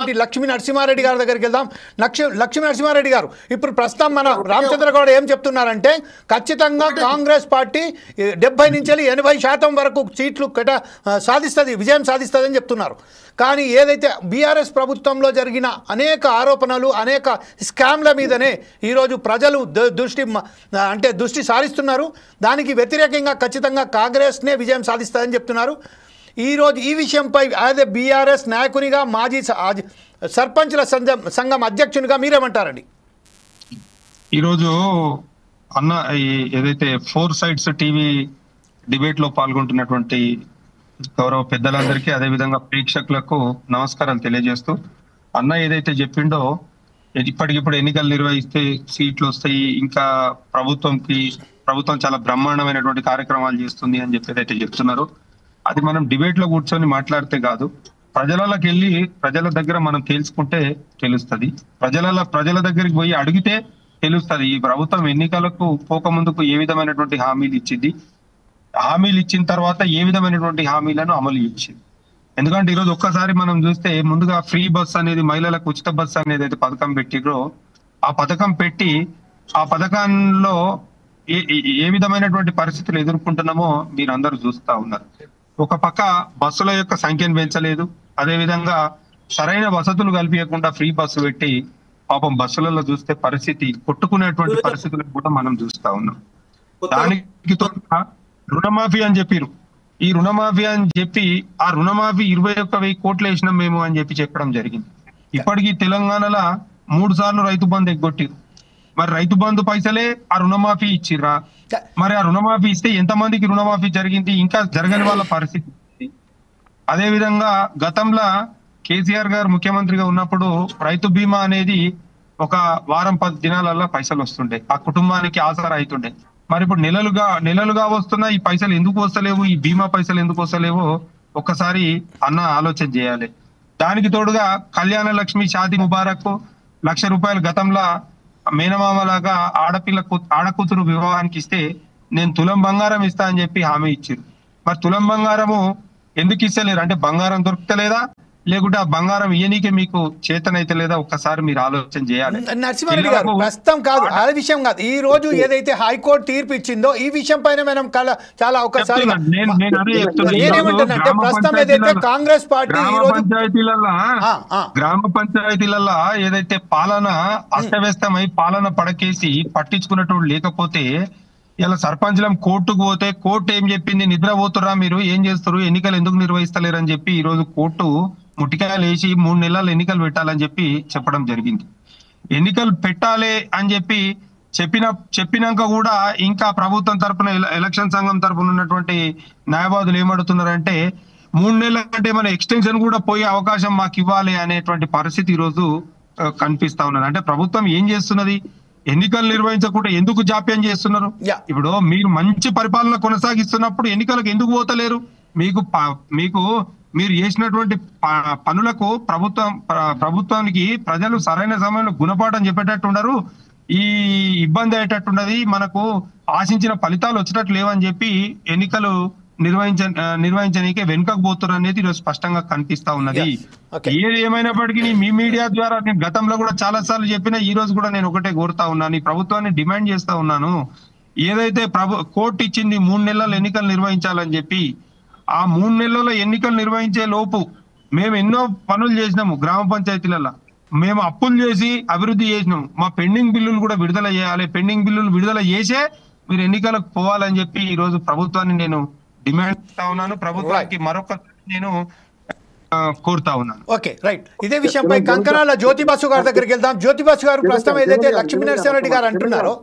Party Lakshmi Narasimha Reddy గారి దగ్గరికి వెళ్దాం. లక్ష్మీ నరసింహారెడ్డి గారు, ఇప్పుడు ప్రస్తుతం మన రామచంద్ర గౌడ ఏం చెప్తున్నారంటే ఖచ్చితంగా కాంగ్రెస్ పార్టీ 70 నుంచి 80% వరకు సీట్లు సాధిస్తుంది, విజయం సాధిస్తుందని చెప్తున్నారు. కానీ ఏదైతే బీఆర్ఎస్ ప్రభుత్వంలో జరిగిన అనేక ఆరోపణలు, అనేక స్కామ్ల మీదనే ఈరోజు ప్రజలు దృష్టి సారిస్తున్నారు. దానికి వ్యతిరేకంగా ఖచ్చితంగా కాంగ్రెస్నే విజయం సాధిస్తుందని చెప్తున్నారు. ఈరోజు ఈ విషయంపై యాజ్ ఏ బీఆర్ఎస్ నాయకునిగా, మాజీ సర్పంచ్ల సంఘం అధ్యక్షునిగా మీరేమంటారండి? ఈరోజు అన్న ఏదైతే 4 సైడ్స్ టీవీ డిబేట్ లో పాల్గొంటున్నటువంటి గౌరవ పెద్దలందరికీ, అదేవిధంగా ప్రేక్షకులకు నమస్కారాలు తెలియజేస్తూ, అన్న ఏదైతే చెప్పిండో ఇప్పటికిప్పుడు ఎన్నికలు నిర్వహిస్తే సీట్లు వస్తాయి, ఇంకా ప్రభుత్వం చాలా బ్రహ్మాండమైనటువంటి కార్యక్రమాలు చేస్తుంది అని చెప్పి ఏదైతే చెప్తున్నారు, అది మనం డిబేట్ లో కూర్చొని మాట్లాడితే కాదు, ప్రజలకి వెళ్ళి ప్రజల దగ్గర మనం తెలుసుకుంటే తెలుస్తుంది. ప్రజల దగ్గరికి పోయి అడిగితే తెలుస్తుంది ఈ ప్రభుత్వం ఎన్నికలకు పోక ముందుకు ఏ విధమైనటువంటి హామీలు ఇచ్చింది, హామీలు ఇచ్చిన తర్వాత ఏ విధమైనటువంటి హామీలను అమలు ఇచ్చింది. ఎందుకంటే ఈరోజు ఒక్కసారి మనం చూస్తే ముందుగా ఫ్రీ బస్ అనేది, మహిళలకు ఉచిత బస్ అనేది అయితే పథకం పెట్టిరో, ఆ పథకం పెట్టి ఆ పథకంలో ఏ విధమైనటువంటి పరిస్థితులు ఎదుర్కొంటున్నామో మీరు అందరూ చూస్తా ఉన్నారు. ఒక పక్క బస్సుల యొక్క సంఖ్యను పెంచలేదు, అదేవిధంగా సరైన వసతులు కల్పించకుండా ఫ్రీ బస్సు పెట్టి పాపం బస్సులలో చూస్తే పరిస్థితి కొట్టుకునేటువంటి పరిస్థితులను కూడా మనం చూస్తా ఉన్నాం. దానికి తోడుగా రుణమాఫీ అని చెప్పారు. ఈ రుణమాఫీ అని చెప్పి ఆ రుణమాఫీ 21,000 కోట్లు వేసినాం మేము అని చెప్పడం జరిగింది. ఇప్పటికీ తెలంగాణలో 3 సార్లు రైతు బంధు ఎగ్గొట్టిరు. మరి రైతు బంధు పైసలే ఆ రుణమాఫీ ఇచ్చిర్రా? మరి ఆ రుణమాఫీ ఇస్తే ఎంతమందికి రుణమాఫీ జరిగింది? ఇంకా జరగని వాళ్ళ పరిస్థితి. అదే విధంగా గతంలో కేసీఆర్ గారు ముఖ్యమంత్రిగా ఉన్నప్పుడు రైతు బీమా అనేది ఒక వారం 10 దినాలలో పైసలు వస్తుండే, ఆ కుటుంబానికి ఆసరా అవుతుండే. మరి ఇప్పుడు నెలలుగా వస్తున్నా ఈ పైసలు ఎందుకు వస్తలేవు, ఈ బీమా పైసలు ఎందుకు వస్తలేవో ఒక్కసారి అన్న ఆలోచన చేయాలి. దానికి తోడుగా కళ్యాణ లక్ష్మి, షాదీ ముబారక్, ₹1,00,000 గతంలో మేనమామలాగా ఆడకూతురు వివాహానికి ఇస్తే నేను తులం బంగారం ఇస్తా అని చెప్పి హామీ ఇచ్చారు. మరి తులం బంగారము ఎందుకు ఇస్తలేరు? అంటే బంగారం దొరుకుతలేదా, లేకుంటే ఆ బంగారం ఇయనీకే మీకు చేతనైతే లేదా? ఒక్కసారి మీరు ఆలోచన చేయాలి. నరసింహారెడ్డి గారు, ప్రస్తుతం కాదు, ఆ విషయం కాదు, ఈ రోజు ఏదైతే హైకోర్టు తీర్పు ఇచ్చిందో ఈ విషయం పైన మనం చాలా ఒకసారి ప్రస్తుతం ఏదైతే కాంగ్రెస్ పార్టీ గ్రామ పంచాయతీలలో ఏదైతే పాలన అస్తవ్యస్తమై పాలన పడకేసి పట్టించుకున్నట్టు లేకపోతే ఇలా సర్పంచ్లం కోర్టుకు పోతే కోర్టు ఏం చెప్పింది? నిద్రపోతురా మీరు, ఏం చేస్తారు, ఎన్నికలు ఎందుకు నిర్వహిస్తలేరు అని చెప్పి ఈ రోజు కోర్టు ముట్టికాయలు వేసి 3 నెలలు ఎన్నికలు పెట్టాలని చెప్పి చెప్పడం జరిగింది. ఎన్నికలు పెట్టాలి అని చెప్పి చెప్పినాక కూడా ఇంకా ప్రభుత్వం తరఫున, ఎలక్షన్ సంఘం తరఫున ఉన్నటువంటి న్యాయవాదులు ఏమడుతున్నారంటే 3 నెలల కంటే మన ఎక్స్టెన్షన్ కూడా పోయే అవకాశం మాకు ఇవ్వాలి అనేటువంటి పరిస్థితి ఈ రోజు కనిపిస్తా ఉన్నది. అంటే ప్రభుత్వం ఏం చేస్తున్నది? ఎన్నికలు నిర్వహించకుండా ఎందుకు జాప్యం చేస్తున్నారు? ఇప్పుడు మీరు మంచి పరిపాలన కొనసాగిస్తున్నప్పుడు ఎన్నికలకు ఎందుకు పోతలేరు? మీరు చేసినటువంటి పనులకు ప్రభుత్వానికి ప్రజలు సరైన సమయంలో గుణపాఠం చెప్పేటట్టున్నారు. ఈ ఇబ్బంది అయ్యేటట్టున్నది, మనకు ఆశించిన ఫలితాలు వచ్చేటట్టు లేవని చెప్పి ఎన్నికలు నిర్వహించడానికి వెనుకకు పోతున్నారు అనేది ఈరోజు స్పష్టంగా కనిపిస్తా ఉన్నది. ఏది ఏమైనప్పటికీ మీ మీడియా ద్వారా నేను గతంలో కూడా చాలా సార్లు చెప్పినా, ఈ రోజు కూడా నేను ఒకటే కోరుతా ఉన్నాను, ఈ ప్రభుత్వాన్ని డిమాండ్ చేస్తా ఉన్నాను. ఏదైతే కోర్టు ఇచ్చింది 3 నెలల ఎన్నికలు నిర్వహించాలని చెప్పి, ఆ 3 నెలల ఎన్నికలు నిర్వహించే లోపు మేము ఎన్నో పనులు చేసినాము. గ్రామ పంచాయతీలలో మేము అప్పులు చేసి అభివృద్ధి చేసినాము. మా పెండింగ్ బిల్లులు కూడా విడుదల చేయాలి, పెండింగ్ బిల్లులు విడుదల చేసే మీరు ఎన్నికలకు పోవాలని చెప్పి ఈ రోజు ప్రభుత్వాన్ని నేను డిమాండ్ చేస్తా ఉన్నాను. ప్రభుత్వానికి మరొక నేను కోరుతా ఉన్నాను. Okay, right. ఇదే విషయంపై కంకణాల జ్యోతిబాసు గారి దగ్గరికి వెళ్దాం. జ్యోతిబాసు గారు, ప్రస్తుతం ఏదైతే లక్ష్మీ నరసింహారెడ్డి గారు అంటున్నారో